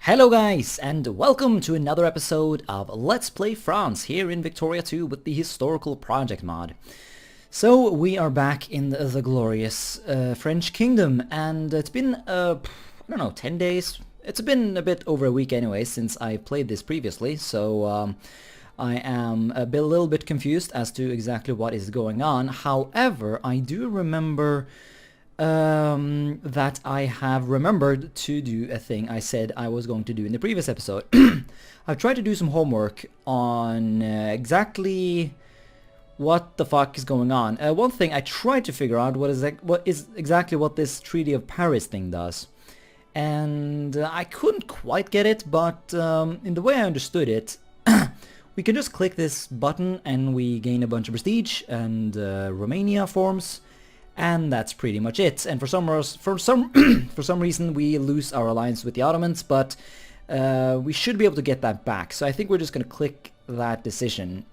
Hello guys, and welcome to another episode of Let's Play France here in Victoria 2 with the Historical Project mod. So we are back in the glorious French Kingdom, and it's been, I don't know, 10 days? It's been a bit over a week anyway since I played this previously, so I am a little bit confused as to exactly what is going on. However, I do remember that I have remembered to do a thing I said I was going to do in the previous episode. I've tried to do some homework on exactly what the fuck is going on. One thing I tried to figure out what is exactly what this Treaty of Paris thing does. And I couldn't quite get it, but in the way I understood it, we can just click this button and we gain a bunch of prestige and Romania forms. And that's pretty much it. And for some reason we lose our alliance with the Ottomans, but we should be able to get that back. So I think we're just going to click that decision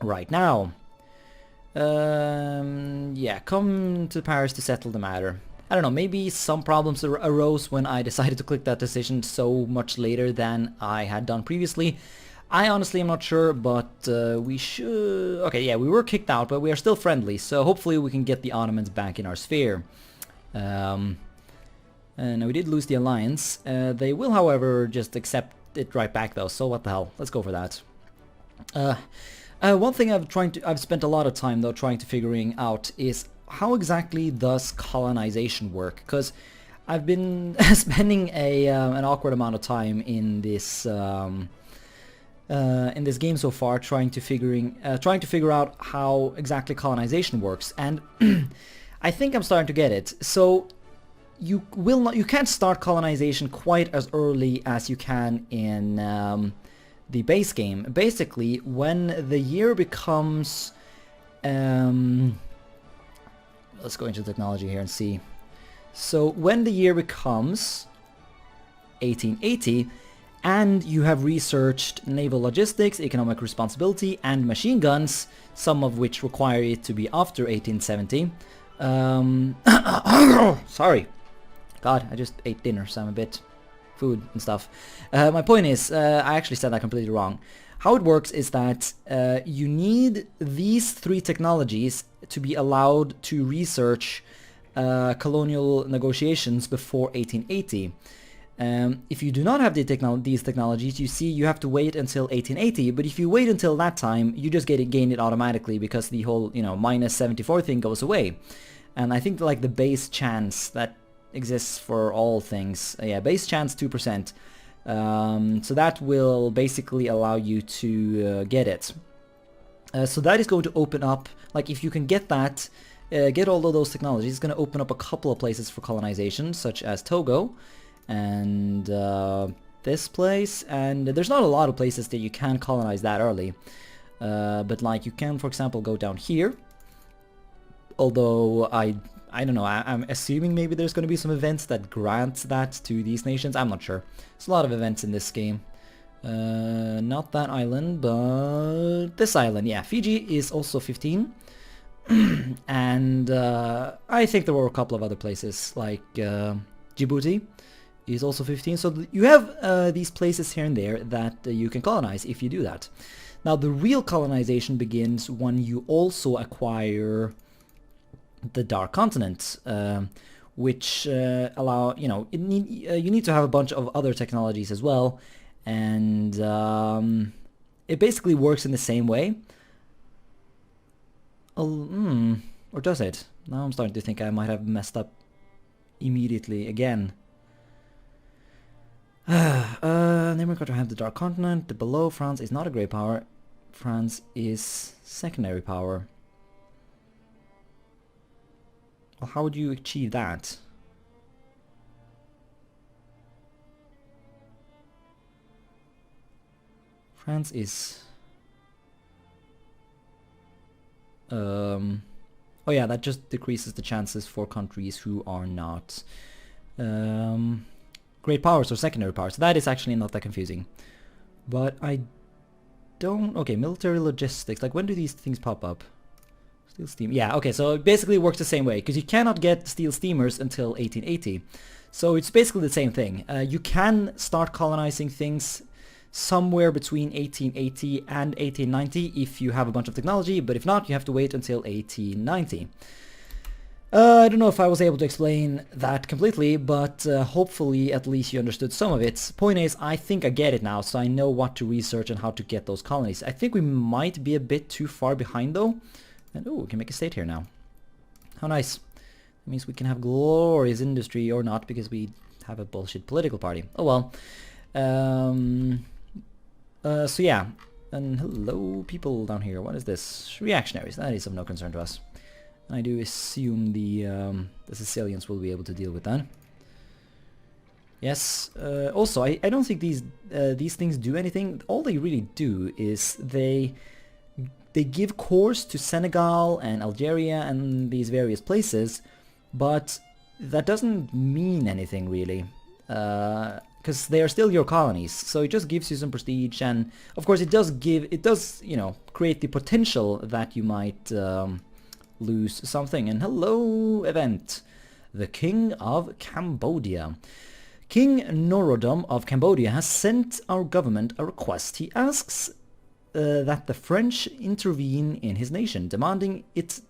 right now. Yeah, come to Paris to settle the matter. I don't know, maybe some problems arose when I decided to click that decision so much later than I had done previously. I honestly am not sure, but we should... Okay, yeah, we were kicked out, but we are still friendly, so hopefully we can get the Ottomans back in our sphere. And we did lose the alliance. They will, however, just accept it right back, though, so what the hell. Let's go for that. One thing I've spent a lot of time, though, trying to figuring out is how exactly does colonization work? Because I've been spending an awkward amount of time in this game so far, trying to figure out how exactly colonization works, and I think I'm starting to get it. So you can't start colonization quite as early as you can in the base game. Basically, when the year becomes let's go into technology here and see. So when the year becomes 1880 and you have researched naval logistics, economic responsibility, and machine guns, some of which require it to be after 1870. Sorry. God, I just ate dinner, so I'm a bit food and stuff. My point is, I actually said that completely wrong. How it works is that you need these three technologies to be allowed to research colonial negotiations before 1880. If you do not have these technologies, you have to wait until 1880, but if you wait until that time, you just gain it automatically because the whole, minus 74 thing goes away. And I think like the base chance that exists for all things, base chance 2%. So that will basically allow you to get it. So that is going to open up, like if you can get that, get all of those technologies, it's going to open up a couple of places for colonization, such as Togo, and this place, and there's not a lot of places that you can colonize that early, but like you can, for example, go down here, although I don't know, I'm assuming maybe there's going to be some events that grant that to these nations. I'm not sure. There's a lot of events in this game. Not that island, but this island. Yeah, Fiji is also 15. And I think there were a couple of other places like Djibouti is also 15. So you have these places here and there that you can colonize if you do that. Now the real colonization begins when you also acquire the Dark Continent, which allow, you need to have a bunch of other technologies as well, and it basically works in the same way. Or does it? Now I'm starting to think I might have messed up immediately again. Then we're going to have the Dark Continent. The below France is not a great power. France is secondary power. Well, how would you achieve that? France is... oh yeah, that just decreases the chances for countries who are not great powers or secondary powers. So that is actually not that confusing. But I don't... Okay, military logistics. Like, when do these things pop up? Steel steam. Yeah, okay, so it basically works the same way, because you cannot get steel steamers until 1880. So it's basically the same thing. You can start colonizing things somewhere between 1880 and 1890 if you have a bunch of technology, but if not, you have to wait until 1890. I don't know if I was able to explain that completely, but hopefully at least you understood some of it. Point is, I think I get it now, so I know what to research and how to get those colonies. I think we might be a bit too far behind though. And oh, we can make a state here now. How nice. That means we can have glorious industry or not, because we have a bullshit political party. Oh well. So yeah. And hello people down here. What is this? Reactionaries. That is of no concern to us. I do assume the Sicilians will be able to deal with that. Yes. Also, I don't think these things do anything. All they really do is they give cores to Senegal and Algeria and these various places, but that doesn't mean anything really, because they are still your colonies. So it just gives you some prestige, and of course it does create the potential that you might lose something. And hello event, the King of Cambodia. King Norodom of Cambodia has sent our government a request. He asks that the French intervene in his nation, demanding it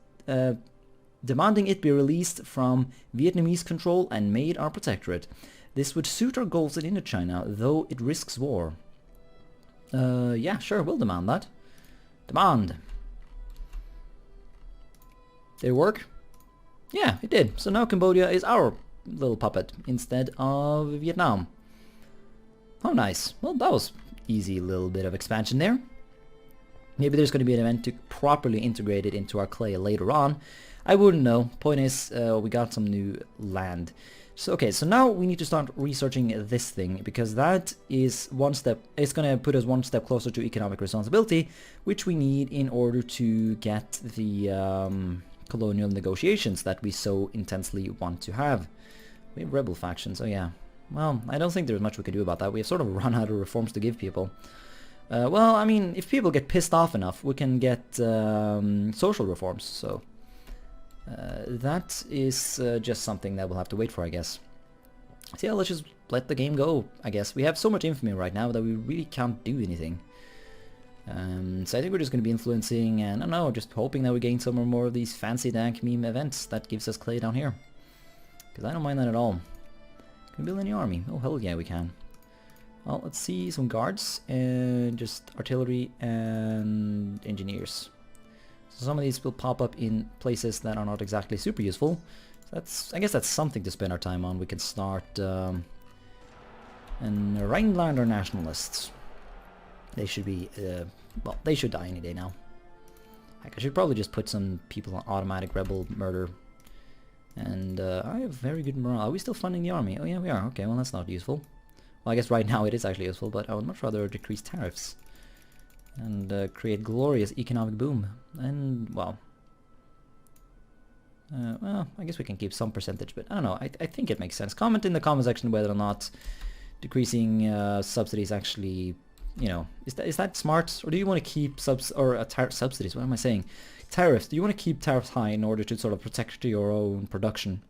be released from Vietnamese control and made our protectorate. This would suit our goals in Indochina, though it risks war. Yeah, sure, we'll demand that. Demand. Did it work? Yeah, it did. So now Cambodia is our little puppet instead of Vietnam. Oh, nice. Well, that was easy little bit of expansion there. Maybe there's going to be an event to properly integrate it into our clay later on. I wouldn't know. Point is, we got some new land. So okay, so now we need to start researching this thing, because that is one step. It's going to put us one step closer to economic responsibility, which we need in order to get the colonial negotiations that we so intensely want to have. We have rebel factions, oh yeah. Well, I don't think there's much we can do about that. We have sort of run out of reforms to give people. Well, I mean, if people get pissed off enough, we can get social reforms, so that is just something that we'll have to wait for, I guess. So yeah, let's just let the game go, I guess. We have so much infamy right now that we really can't do anything. So I think we're just going to be influencing, and I don't know, just hoping that we gain some or more of these fancy dank meme events that gives us clay down here. Because I don't mind that at all. Can we build any army? Oh, hell yeah, we can. Well, let's see, some guards, and just artillery and engineers. So some of these will pop up in places that are not exactly super useful. So I guess that's something to spend our time on. We can start and Rhinelander nationalists. They should be, well, they should die any day now. Heck, I should probably just put some people on automatic rebel murder. And I have very good morale. Are we still funding the army? Oh yeah, we are. Okay, well that's not useful. Well, I guess right now it is actually useful, but I would much rather decrease tariffs and create glorious economic boom. And, well, I guess we can keep some percentage, but I don't know. I think it makes sense. Comment in the comment section whether or not decreasing subsidies actually, you know, is that smart, or do you want to keep subsidies? What am I saying? Tariffs. Do you want to keep tariffs high in order to sort of protect your own production?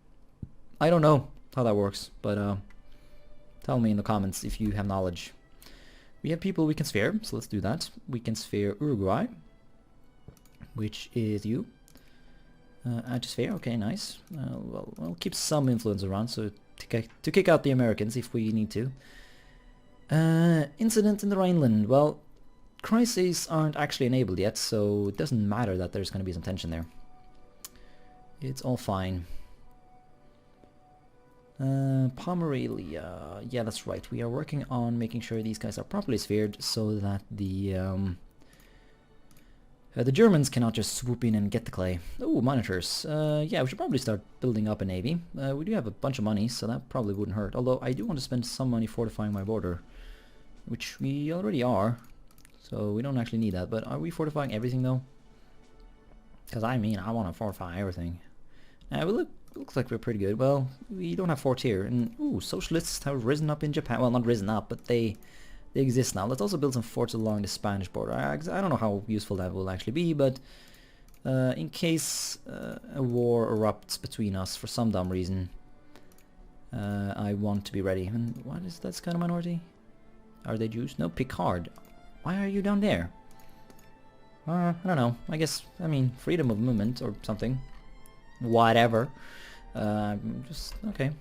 I don't know how that works, but tell me in the comments if you have knowledge. We have people we can sphere, so let's do that. We can sphere Uruguay, which is you. Add to sphere, okay, nice. Well, we'll keep some influence around, so to kick out the Americans if we need to. Incident in the Rhineland. Well, crises aren't actually enabled yet, so it doesn't matter that there's going to be some tension there. It's all fine. Pomerania. Yeah, that's right. We are working on making sure these guys are properly sphered so that the Germans cannot just swoop in and get the clay. Oh, monitors. Yeah, we should probably start building up a navy. We do have a bunch of money, so that probably wouldn't hurt. Although I do want to spend some money fortifying my border, which we already are. So we don't actually need that. But are we fortifying everything though? Because I mean, I want to fortify everything. Well, looks like we're pretty good. Well, we don't have forts here. And ooh, socialists have risen up in Japan. Well, not risen up, but they exist now. Let's also build some forts along the Spanish border. I don't know how useful that will actually be, but in case a war erupts between us for some dumb reason, I want to be ready. And what is that kind of minority? Are they Jews? No, Picard. Why are you down there? I don't know. I guess, I mean, freedom of movement or something. Whatever. Just, okay.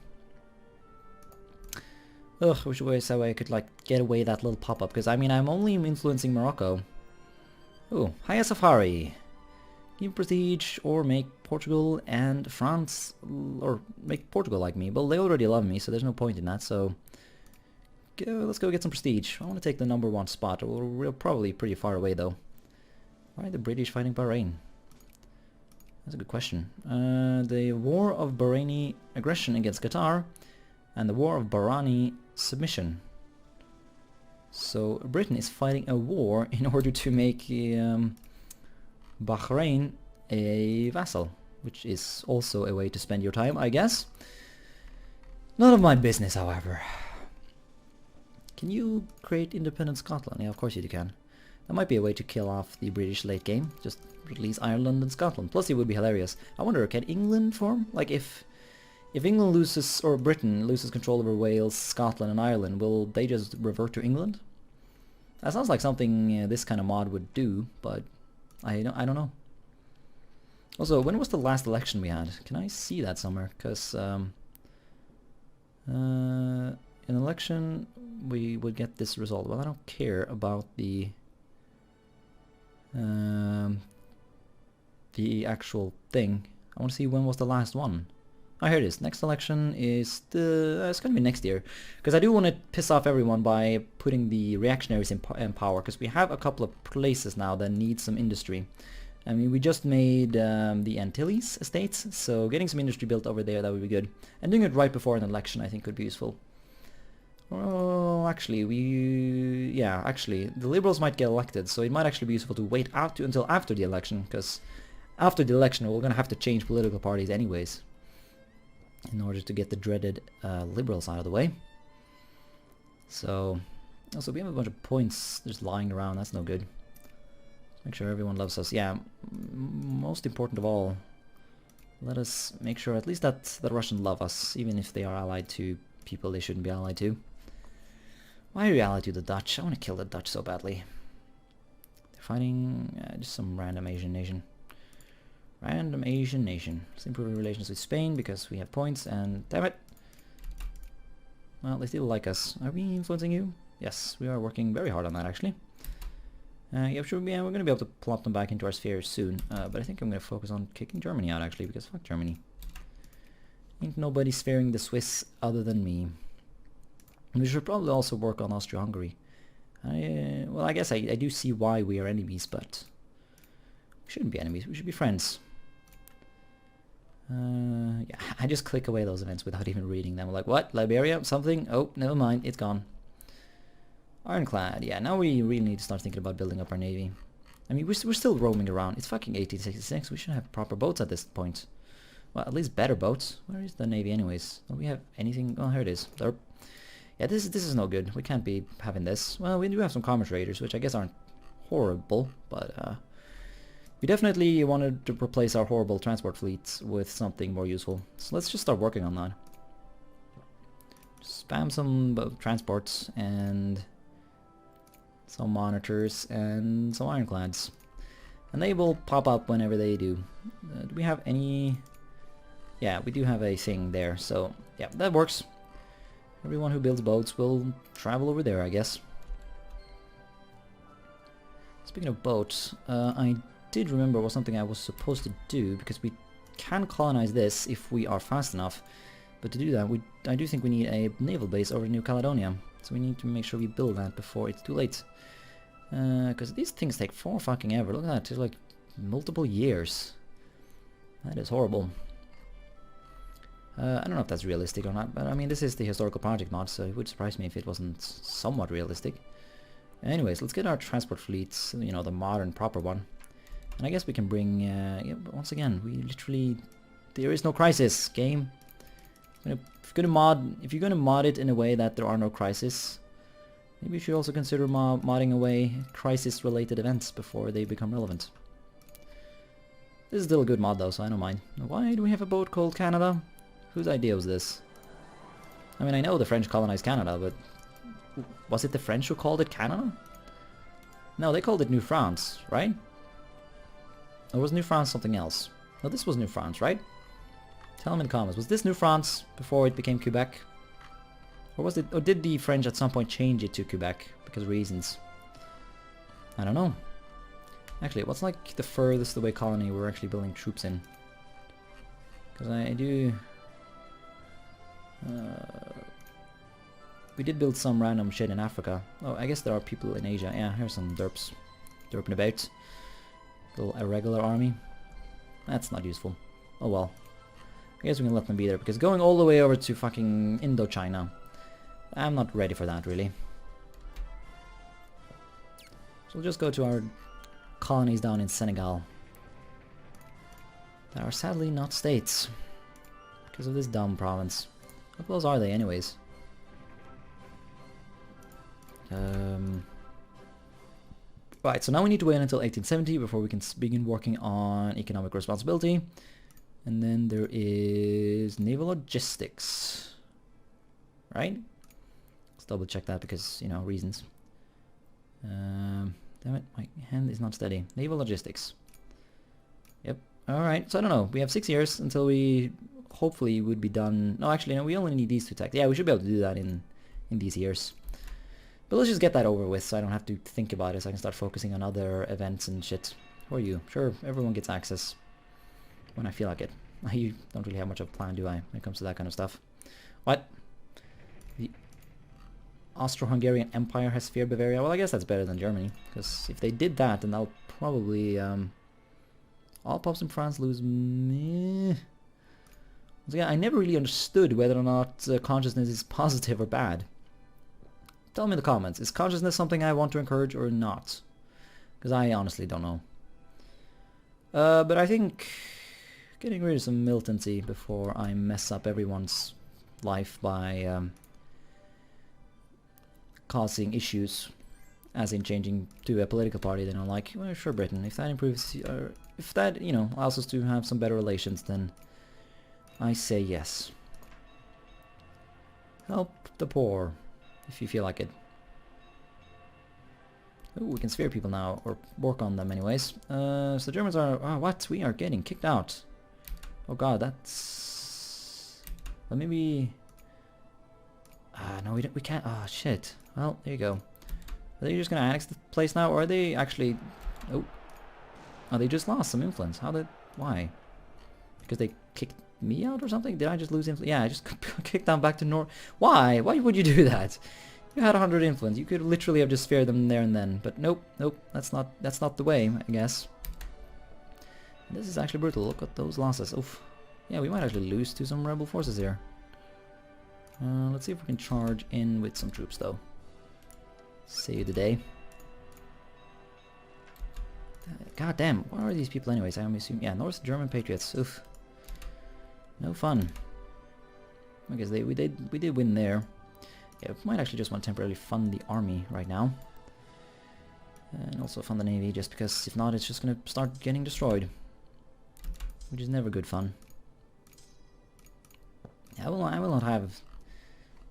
Ugh, I wish there was a way I could, like, get away that little pop-up. Because, I mean, I'm only influencing Morocco. Ooh, Hiya Safari. Give prestige or make Portugal and France, or make Portugal like me. Well, they already love me, so there's no point in that, so... let's go get some prestige. I want to take the #1 spot. We're probably pretty far away, though. Why are the British fighting Bahrain? That's a good question. The War of Bahraini aggression against Qatar and the War of Bahraini submission. So Britain is fighting a war in order to make Bahrain a vassal, which is also a way to spend your time, I guess. None of my business, however. Can you create independent Scotland? Yeah, of course you can. That might be a way to kill off the British late game. Just release Ireland and Scotland. Plus it would be hilarious. I wonder, can England form? Like if England loses, or Britain loses control over Wales, Scotland and Ireland, will they just revert to England? That sounds like something this kind of mod would do, but I don't know. Also, when was the last election we had? Can I see that somewhere? Because in election we would get this result. Well, I don't care about the actual thing. I want to see when was the last one. Oh, here it is. Next election is it's gonna be next year, because I do want to piss off everyone by putting the reactionaries in power, because we have a couple of places now that need some industry. I mean, we just made the Antilles estates, so getting some industry built over there, that would be good. And doing it right before an election, I think, could be useful. Well, actually, actually, the Liberals might get elected, so it might actually be useful to wait until after the election, because after the election we're going to have to change political parties anyways, in order to get the dreaded Liberals out of the way. So, also we have a bunch of points just lying around, that's no good. Make sure everyone loves us. Yeah, most important of all, let us make sure at least that the Russians love us, even if they are allied to people they shouldn't be allied to. Why are you allied to the Dutch? I want to kill the Dutch so badly. They're fighting just some random Asian nation. Random Asian nation. Let's improve relations with Spain because we have points, and damn it! Well, they still like us. Are we influencing you? Yes, we are working very hard on that actually. Yeah, sure, we're going to be able to plop them back into our sphere soon, but I think I'm going to focus on kicking Germany out actually, because fuck Germany. Ain't nobody sparing the Swiss other than me. We should probably also work on Austria-Hungary. Well, I guess I do see why we are enemies, but we shouldn't be enemies, we should be friends. Yeah, I just click away those events without even reading them. Like, what? Liberia? Something? Oh, never mind, it's gone. Ironclad, yeah, now we really need to start thinking about building up our navy. I mean, we're still roaming around. It's fucking 1866, we should have proper boats at this point. Well, at least better boats. Where is the navy anyways? Don't we have anything? Oh, here it is. Derp. Yeah, this is no good. We can't be having this. Well, we do have some commerce raiders, which I guess aren't horrible, but we definitely wanted to replace our horrible transport fleets with something more useful. So let's just start working on that. Spam some transports and some monitors and some ironclads, and they will pop up whenever they do. Do we have any? Yeah, we do have a thing there, so yeah, that works. Everyone who builds boats will travel over there, I guess. Speaking of boats, I did remember was something I was supposed to do, because we can colonize this if we are fast enough, but to do that I do think we need a naval base over New Caledonia, so we need to make sure we build that before it's too late. Because these things take for fucking ever. Look at that, it's like multiple years. That is horrible. I don't know if that's realistic or not, but I mean, this is the historical project mod, so it would surprise me if it wasn't somewhat realistic. Anyways, let's get our transport fleets, you know, the modern proper one. And I guess we can bring, yeah, once again, we literally, there is no crisis, game. If you're gonna mod it in a way that there are no crises, maybe you should also consider modding away crisis-related events before they become relevant. This is still a good mod though, so I don't mind. Why do we have a boat called Canada? Whose idea was this? I mean, I know the French colonized Canada, but was it the French who called it Canada? No, they called it New France, right? Or was New France something else? No, this was New France, right? Tell me in the comments. Was this New France before it became Quebec? Or was it? Or did the French at some point change it to Quebec because of reasons? I don't know. Actually, what's like the furthest away colony we're actually building troops in? Because I do... we did build some random shit in Africa. Oh, I guess there are people in Asia. Yeah, here's some derps. Derping about. Little irregular army. That's not useful. Oh well. I guess we can let them be there, because going all the way over to fucking Indochina, I'm not ready for that, really. So we'll just go to our colonies down in Senegal. That are sadly not states, because of this dumb province. How close are they, anyways? Right, so now we need to wait until 1870 before we can begin working on economic responsibility. And then there is naval logistics. Right? Let's double check that because, you know, reasons. Damn it, my hand is not steady. Naval logistics. Yep. Alright, so I don't know. We have 6 years until we hopefully would be done. No, actually, no, we only need these two tech. Yeah, we should be able to do that in these years. But let's just get that over with so I don't have to think about it, so I can start focusing on other events and shit. Who are you? Sure, everyone gets access when I feel like it. I don't really have much of a plan, do I, when it comes to that kind of stuff. What? The Austro-Hungarian Empire has feared Bavaria? Well, I guess that's better than Germany, because if they did that, then I'll probably... all pops in France lose me. So yeah, I never really understood whether or not consciousness is positive or bad. Tell me in the comments, is consciousness something I want to encourage or not? Because I honestly don't know. But I think getting rid of some militancy before I mess up everyone's life by causing issues, as in changing to a political party, then I'm like, well, sure, Britain, if that improves, if that, you know, allows us to have some better relations, then I say yes. Help the poor. If you feel like it. Ooh, we can sphere people now, or work on them anyways. So the Germans are... Oh, what? We are getting kicked out. Oh god, that's... Well, maybe... no, we can't... Oh, shit. Well, there you go. Are they just gonna annex the place now, or are they actually... Oh. Oh, they just lost some influence. How did... Why? Because they kicked me out or something? Did I just lose influence? Yeah, I just kicked them back to north. Why? Why would you do that? You had 100 influence. You could literally have just spared them there and then. But nope, nope. That's not the way, I guess. And this is actually brutal. Look at those losses. Oof. Yeah, we might actually lose to some rebel forces here. Let's see if we can charge in with some troops, though. Save the day. God damn, what are these people anyways? I assume, yeah, North German patriots. Oof. No fun. I guess we did win there. Yeah, we might actually just want to temporarily fund the army right now. And also fund the navy, just because if not it's just gonna start getting destroyed. Which is never good fun. Yeah, I will not have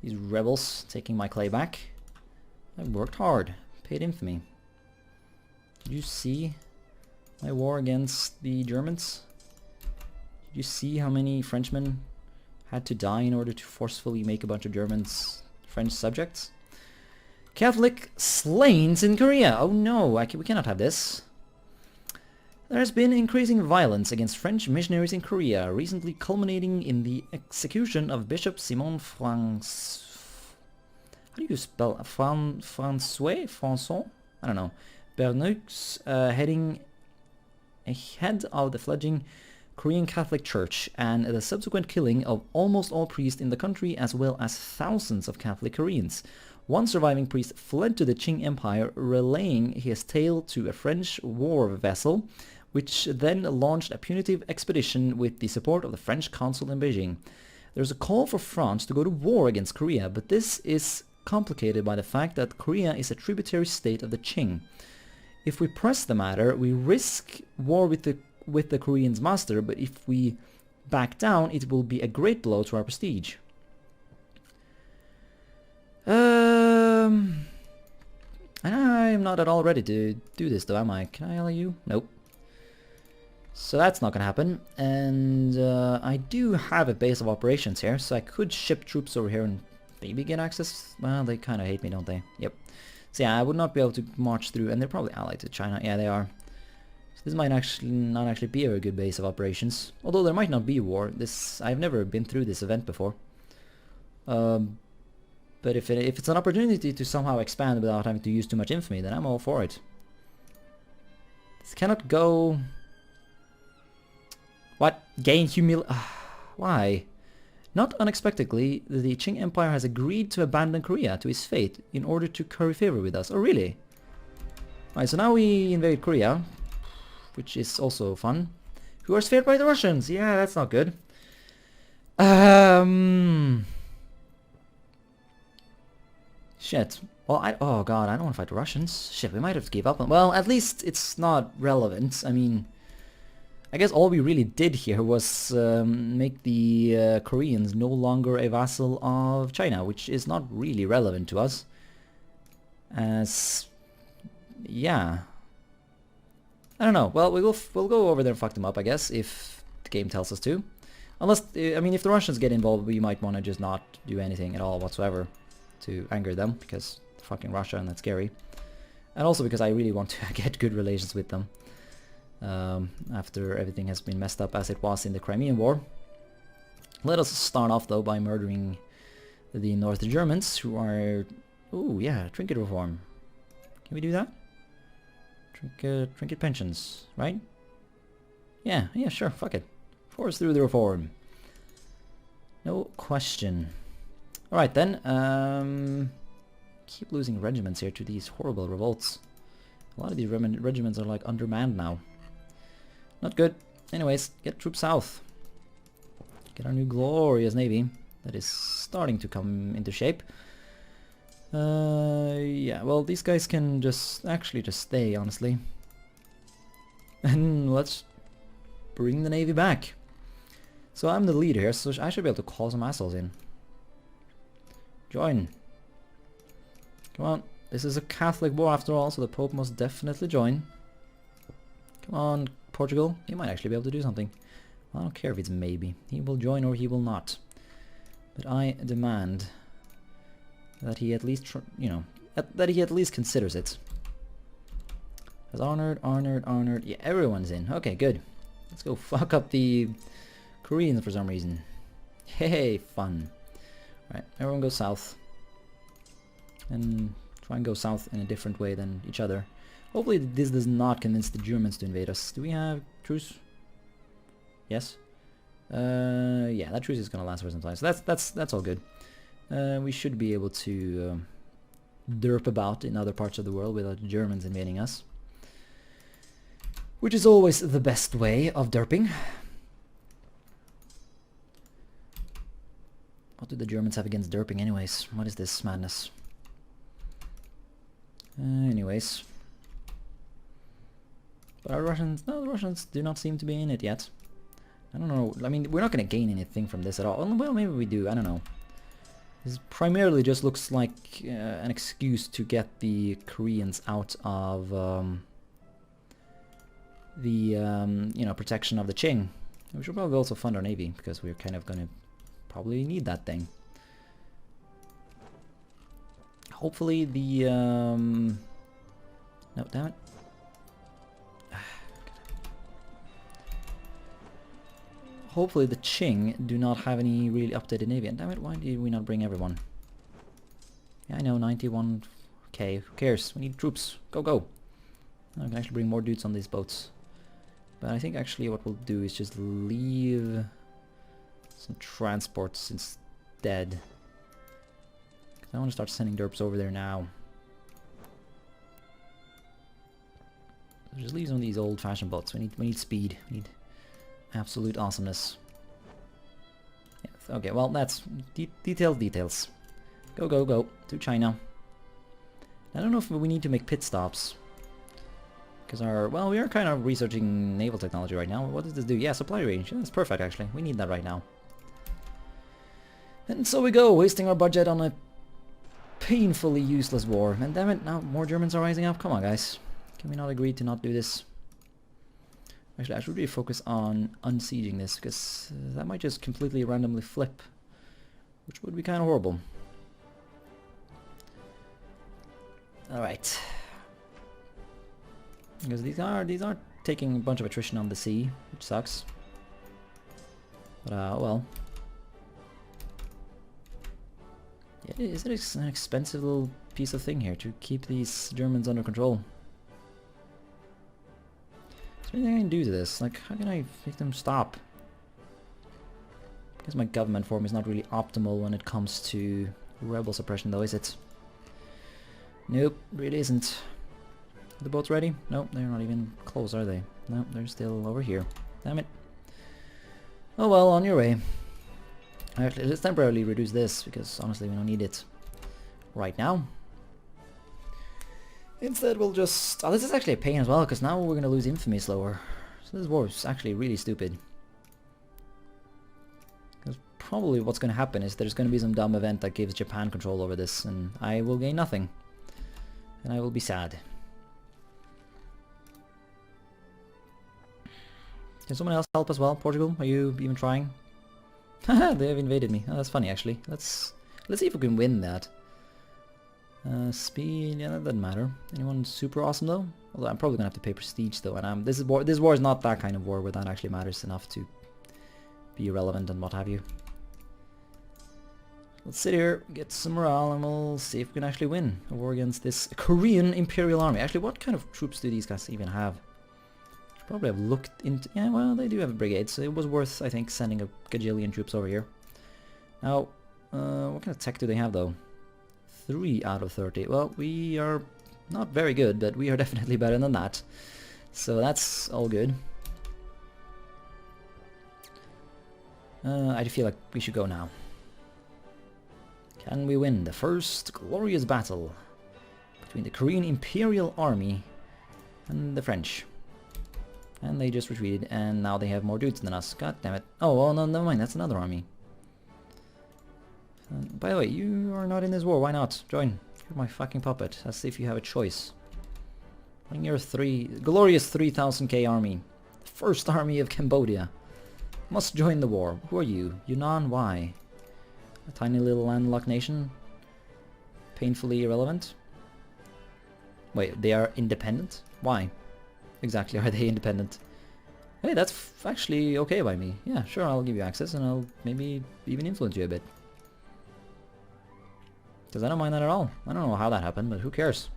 these rebels taking my clay back. I worked hard. Paid infamy. Did you see my war against the Germans? Did you see how many Frenchmen had to die in order to forcefully make a bunch of Germans French subjects? Catholic slayings in Korea! Oh no, we cannot have this. There has been increasing violence against French missionaries in Korea, recently culminating in the execution of Bishop Simon How do you spell François? I don't know. Berneux, heading ahead of the fledgling Korean Catholic Church, and the subsequent killing of almost all priests in the country, as well as thousands of Catholic Koreans. One surviving priest fled to the Qing Empire, relaying his tale to a French war vessel, which then launched a punitive expedition with the support of the French consul in Beijing. There's a call for France to go to war against Korea, but this is complicated by the fact that Korea is a tributary state of the Qing. If we press the matter, we risk war with the Koreans' master, but if we back down, it will be a great blow to our prestige. I'm not at all ready to do this though, am I? Can I ally you? Nope. So that's not gonna happen. And I do have a base of operations here, so I could ship troops over here and maybe get access. Well, they kind of hate me, don't they? Yep. So yeah, I would not be able to march through, and they're probably allied to China. Yeah, they are. So this might actually not actually be a very good base of operations. Although there might not be war. I've never been through this event before. But if it's an opportunity to somehow expand without having to use too much infamy, then I'm all for it. This cannot go. What? Gain Why? Not unexpectedly, the Qing Empire has agreed to abandon Korea to his fate in order to curry favor with us. Oh, really? Alright, so now we invade Korea, which is also fun. Who are spared by the Russians? Yeah, that's not good. Shit. Well, oh god, I don't want to fight the Russians. Shit, we might have to give up on... Well, at least it's not relevant. I mean... I guess all we really did here was make the Koreans no longer a vassal of China, which is not really relevant to us. As... yeah. I don't know. Well, we'll go over there and fuck them up, I guess, if the game tells us to. Unless, I mean, if the Russians get involved, we might want to just not do anything at all whatsoever to anger them, because fucking Russia and that's scary. And also because I really want to get good relations with them. After everything has been messed up as it was in the Crimean War. Let us start off though by murdering the North Germans who are... oh yeah, trinket reform. Can we do that? Trinket pensions, right? Yeah, sure, fuck it. Force through the reform. No question. Alright then, keep losing regiments here to these horrible revolts. A lot of these regiments are like undermanned now. Not good. Anyways, get troops south. Get our new glorious navy that is starting to come into shape. Yeah, well, these guys can just stay, honestly. And let's bring the navy back. So I'm the leader here, so I should be able to call some assholes in. Join. Come on. This is a Catholic war after all, so the Pope must definitely join. Come on, Portugal. He might actually be able to do something. I don't care if it's maybe. He will join or he will not. But I demand that he at least, that he at least considers it. As honored. Yeah, everyone's in. Okay, good. Let's go fuck up the Koreans for some reason. Hey, fun. Right, everyone go south. And try and go south in a different way than each other. Hopefully this does not convince the Germans to invade us. Do we have truce? Yes. Yeah, that truce is gonna last for some time. So that's all good. We should be able to derp about in other parts of the world without the Germans invading us. Which is always the best way of derping. What do the Germans have against derping anyways? What is this madness? Anyways. But our Russians... no, the Russians do not seem to be in it yet. I don't know. I mean, we're not going to gain anything from this at all. Well, maybe we do. I don't know. This primarily just looks like an excuse to get the Koreans out of the protection of the Qing. We should probably also fund our navy, because we're kind of going to probably need that thing. Hopefully the no, damn it. Hopefully the Qing do not have any really updated navy. And damn it, why did we not bring everyone? Yeah, I know, 91k. Who cares? We need troops. Go, go. I can actually bring more dudes on these boats. But I think actually what we'll do is just leave some transports instead. I want to start sending derps over there now. So just leave some of these old-fashioned boats. We need speed. We need absolute awesomeness. Yeah, okay, well that's details. Go, go, go to China. I don't know if we need to make pit stops. Because we are kind of researching naval technology right now. What does this do? Yeah, supply range. Yeah, that's perfect actually. We need that right now. And so we go, wasting our budget on a painfully useless war. And damn it, now more Germans are rising up. Come on, guys. Can we not agree to not do this? Actually, I should really focus on unsieging this, because that might just completely randomly flip, which would be kind of horrible. Alright. Because these are taking a bunch of attrition on the sea, which sucks. But, well. Yeah, is it an expensive little piece of thing here to keep these Germans under control? Is there anything I can do to this? Like, how can I make them stop? I guess my government form is not really optimal when it comes to rebel suppression though, is it? Nope, really isn't. Are the boats ready? Nope, they're not even close, are they? Nope, they're still over here. Damn it. Oh well, on your way. Actually, let's temporarily reduce this, because honestly we don't need it right now. Instead we'll just... Oh, this is actually a pain as well, because now we're going to lose infamy slower. So this war is actually really stupid. Because probably what's going to happen is there's going to be some dumb event that gives Japan control over this, and I will gain nothing. And I will be sad. Can someone else help as well? Portugal, are you even trying? Haha, they have invaded me. Oh, that's funny actually. Let's see if we can win that. Speed, yeah, that doesn't matter. Anyone super awesome though? Although I'm probably gonna have to pay prestige though, and this war is not that kind of war where that actually matters enough to be relevant and what have you. Let's sit here, get some morale, and we'll see if we can actually win a war against this Korean Imperial Army. Actually, what kind of troops do these guys even have? Should probably have looked into... Yeah, well, they do have a brigade, so it was worth, I think, sending a gajillion troops over here. Now, what kind of tech do they have, though? 3 out of 30. Well, we are not very good, but we are definitely better than that. So that's all good. I feel like we should go now. Can we win the first glorious battle between the Korean Imperial Army and the French? And they just retreated, and now they have more dudes than us. God damn it. Oh, well, no, never mind. That's another army. By the way, you are not in this war. Why not? Join. You're my fucking puppet. As if you have a choice. Bring your glorious 3000k army. The first army of Cambodia. Must join the war. Who are you? Yunnan? Why? A tiny little landlocked nation? Painfully irrelevant? Wait, they are independent? Why? Exactly, are they independent? Hey, that's actually okay by me. Yeah, sure, I'll give you access and I'll maybe even influence you a bit. Because I don't mind that at all. I don't know how that happened, but who cares?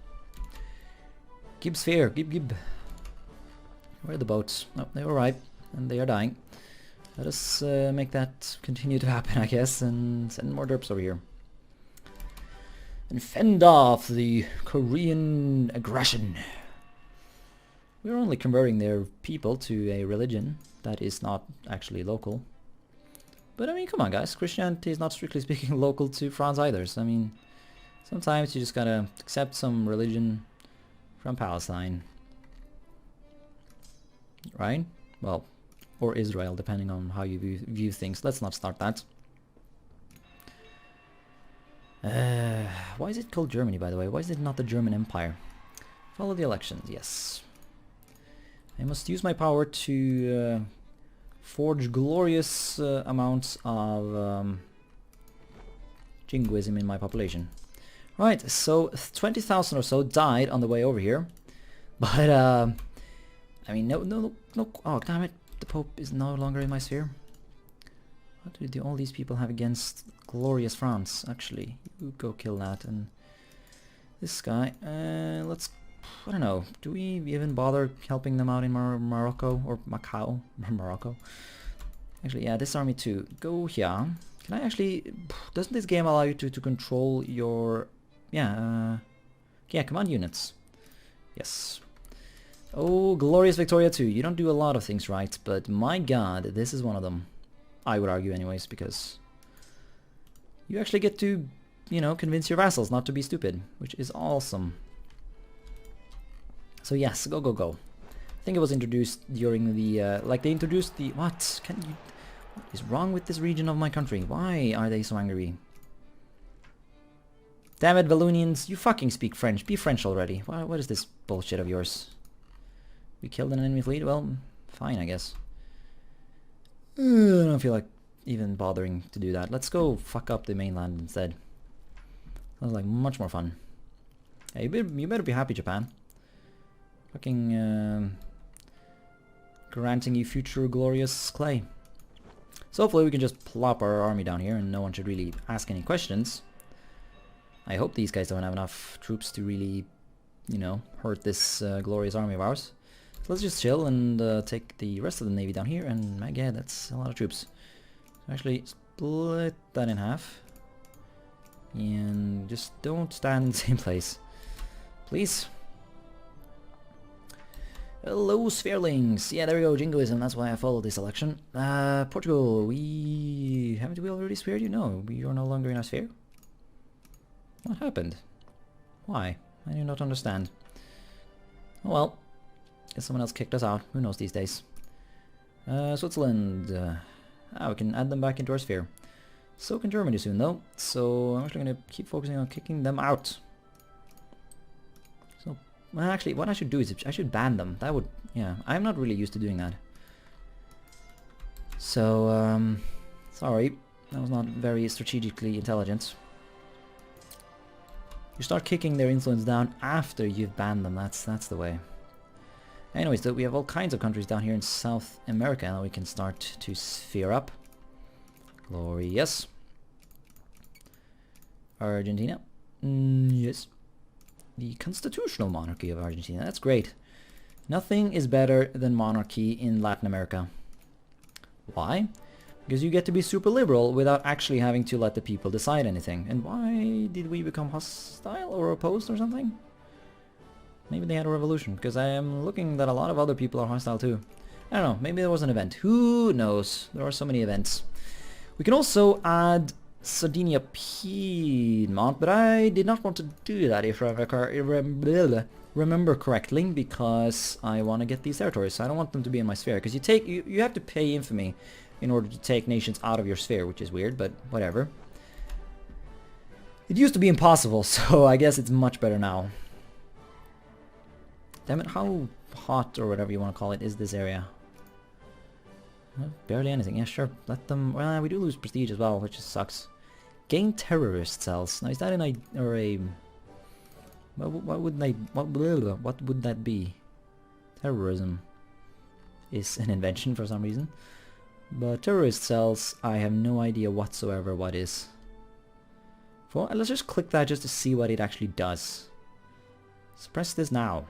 Gib sphere, gib. Where are the boats? Oh, they were right, and they are dying. Let us make that continue to happen, I guess, and send more derps over here. And fend off the Korean aggression. We're only converting their people to a religion that is not actually local. But I mean, come on guys, Christianity is not strictly speaking local to France either. So I mean, sometimes you just gotta accept some religion from Palestine. Right? Well, or Israel, depending on how you view things. Let's not start that. Why is it called Germany, by the way? Why is it not the German Empire? Follow the elections, yes. I must use my power to forge glorious amounts of jingoism in my population. Right, so 20,000 or so died on the way over here. But, I mean, no, oh, damn it. The Pope is no longer in my sphere. What do all these people have against glorious France? Actually, you go kill that. And this guy, let's, I don't know, do we even bother helping them out in Morocco or Macau? Morocco. Actually, yeah, this army too. Go here. Can I actually, doesn't this game allow you to control your, yeah, command units? Yes. Oh, glorious Victoria too. You don't do a lot of things right, but my god, this is one of them. I would argue anyways, because you actually get to, you know, convince your vassals not to be stupid, which is awesome. So yes, go. I think it was introduced during the, like they introduced the, what is wrong with this region of my country? Why are they so angry? Damn it, Valunians, you fucking speak French. Be French already. What is this bullshit of yours? We killed an enemy fleet? Well, fine, I guess. I don't feel like even bothering to do that. Let's go fuck up the mainland instead. Sounds like much more fun. Hey, you better be happy, Japan. Fucking granting you future glorious clay. So hopefully we can just plop our army down here and no one should really ask any questions. I hope these guys don't have enough troops to really, you know, hurt this glorious army of ours. So let's just chill and take the rest of the navy down here, and my god, that's a lot of troops. So actually split that in half. And just don't stand in the same place. Please. Hello, Spherelings. Yeah, there we go, Jingoism. That's why I followed this election. Portugal, haven't we already spared you? No, we are no longer in our sphere. What happened? Why? I do not understand. Oh well. Guess someone else kicked us out. Who knows these days? Switzerland. We can add them back into our sphere. So can Germany soon though. So I'm actually going to keep focusing on kicking them out. So, well, actually, what I should do is I should ban them. That would, yeah. I'm not really used to doing that. So, sorry. That was not very strategically intelligent. You start kicking their influence down after you've banned them. That's the way. Anyways, though, we have all kinds of countries down here in South America that we can start to sphere up. Glorious. Argentina. Yes. The constitutional monarchy of Argentina. That's great. Nothing is better than monarchy in Latin America. Why? Because you get to be super liberal without actually having to let the people decide anything. And why did we become hostile or opposed or something? Maybe they had a revolution, because I am looking that a lot of other people are hostile too. I don't know, maybe there was an event. Who knows? There are so many events. We can also add Sardinia Piedmont, but I did not want to do that if I remember correctly, because I want to get these territories. I don't want them to be in my sphere, because you have to pay infamy in order to take nations out of your sphere, which is weird, but whatever. It used to be impossible, so I guess it's much better now. Damn it, how hot, or whatever you want to call it, is this area? Well, barely anything. Yeah, sure. Let them... Well, we do lose prestige as well, which just sucks. Gain terrorist cells. Now, is that a... What would that be? Terrorism is an invention for some reason. But terrorist cells, I have no idea whatsoever what is. Let's just click that just to see what it actually does. Suppress this now.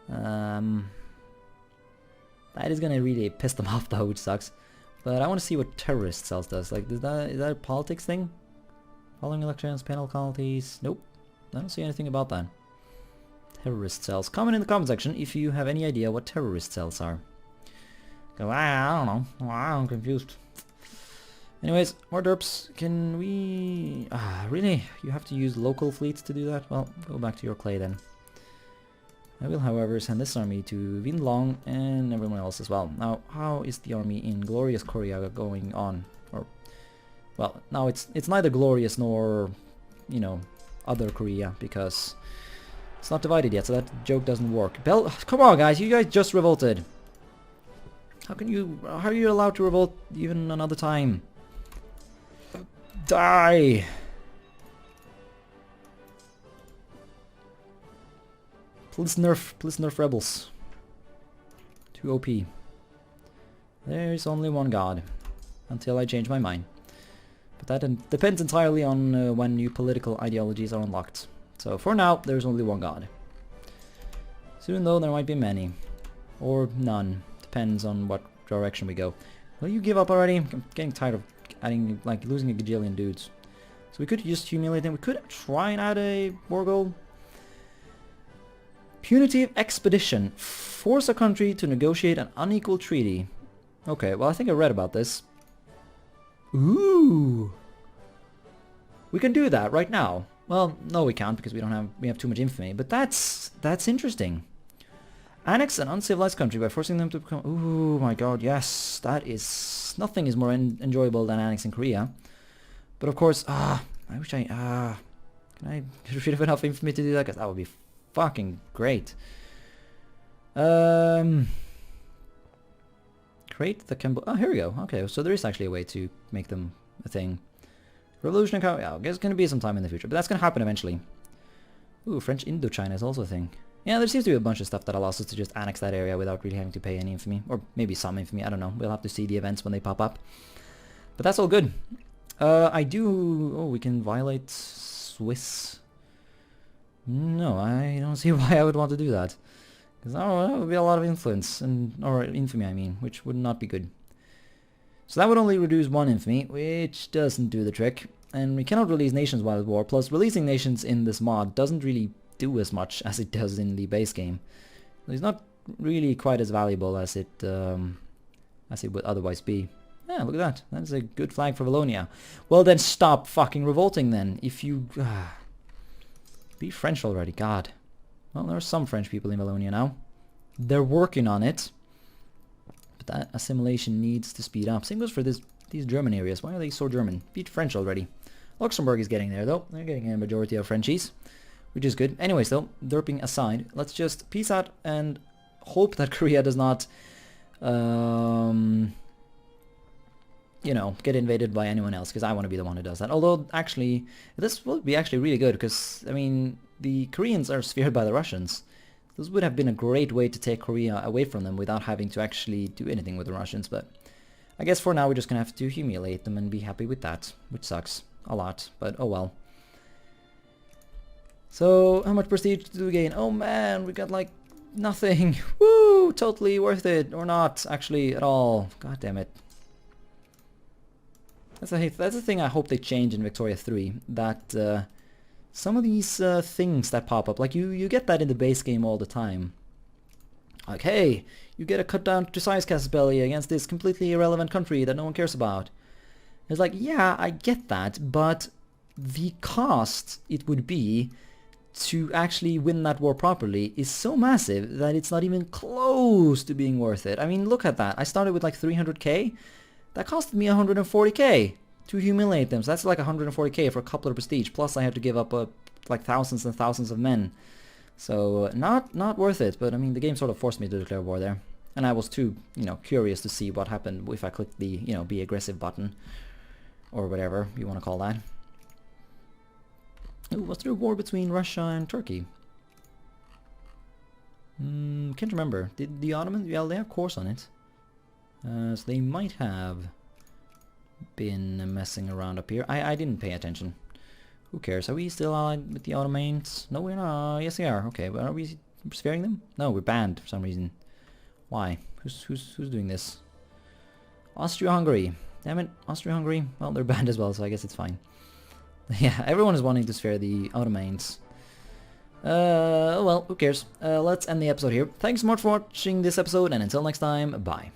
That is gonna really piss them off though, which sucks. But I want to see what terrorist cells does. Like, is that a politics thing? Following elections, panel colonies. Nope. I don't see anything about that. Terrorist cells. Comment in the comment section if you have any idea what terrorist cells are. Go, I don't know. I'm confused. Anyways, more derps. Can we... really? You have to use local fleets to do that? Well, go back to your clay then. I will, however, send this army to Vinlong and everyone else as well. Now, how is the army in Glorious Korea going on? Or, well, now it's neither glorious nor, you know, other Korea, because it's not divided yet, so that joke doesn't work. Come on, guys, you guys just revolted. How are you allowed to revolt even another time? Die! Please nerf rebels. Too OP. There's only one god. Until I change my mind. But that depends entirely on when new political ideologies are unlocked. So for now, there's only one god. Soon though, there might be many. Or none. Depends on what direction we go. Will you give up already? I'm getting tired of adding, like, losing a gajillion dudes. So we could just humiliate them. We could try and add a war goal. Punitive expedition. Force a country to negotiate an unequal treaty. Okay, well I think I read about this. Ooh. We can do that right now. Well, no we can't because we have too much infamy, but that's interesting. Annex an uncivilized country by forcing them to become... Ooh my god, yes. That is... Nothing is more enjoyable than annexing Korea. But of course, I wish can I get rid of enough infamy to do that? Because that would be fucking great. Create the oh, here we go. Okay, so there is actually a way to make them a thing. Revolution, yeah, I guess it's going to be some time in the future, but that's going to happen eventually. Ooh, French Indochina is also a thing. Yeah, there seems to be a bunch of stuff that allows us to just annex that area without really having to pay any infamy. Or maybe some infamy, I don't know. We'll have to see the events when they pop up. But that's all good. Oh, we can violate Swiss. No, I don't see why I would want to do that. Because that would be a lot of influence, or infamy I mean, which would not be good. So that would only reduce one infamy, which doesn't do the trick. And we cannot release nations while at war, plus releasing nations in this mod doesn't really do as much as it does in the base game. It's not really quite as valuable as it would otherwise be. Yeah, look at that. That's a good flag for Wallonia. Well then stop fucking revolting then. If you... be French already, God. Well, there are some French people in Wallonia now. They're working on it. But that assimilation needs to speed up. Same goes for these German areas. Why are they so German? Be French already. Luxembourg is getting there though. They're getting a majority of Frenchies, which is good. Anyways though, derping aside, let's just peace out and hope that Korea does not, you know, get invaded by anyone else, because I want to be the one who does that. Although, actually, this will be actually really good, because, I mean, the Koreans are speared by the Russians. This would have been a great way to take Korea away from them without having to actually do anything with the Russians, but I guess for now we're just gonna have to humiliate them and be happy with that, which sucks a lot, but oh well. So, how much prestige do we gain? Oh man, we got like nothing. Woo! Totally worth it, or not actually at all. God damn it. That's a thing I hope they change in Victoria 3, that some of these things that pop up, like you get that in the base game all the time. Like, hey, you get a cut down to size capability against this completely irrelevant country that no one cares about. It's like, yeah, I get that, but the cost it would be to actually win that war properly is so massive that it's not even close to being worth it. I mean, look at that. I started with like 300k. That costed me 140k to humiliate them. So that's like 140k for a couple of prestige. Plus I had to give up like thousands and thousands of men. So not worth it. But I mean, the game sort of forced me to declare war there. And I was too, you know, curious to see what happened if I clicked the, you know, be aggressive button. Or whatever you want to call that. Ooh, was there a war between Russia and Turkey? Can't remember. Did the Ottomans? Yeah, they have course on it. So they might have been messing around up here. I didn't pay attention. Who cares? Are we still allied with the Ottomans? No, we're not. Yes, we are. Okay, but are we sparing them? No, we're banned for some reason. Why? Who's doing this? Austria-Hungary. Damn it, Austria-Hungary. Well, they're banned as well, so I guess it's fine. Yeah, everyone is wanting to spare the Ottomans. Well, who cares? Let's end the episode here. Thanks so much for watching this episode, and until next time, bye.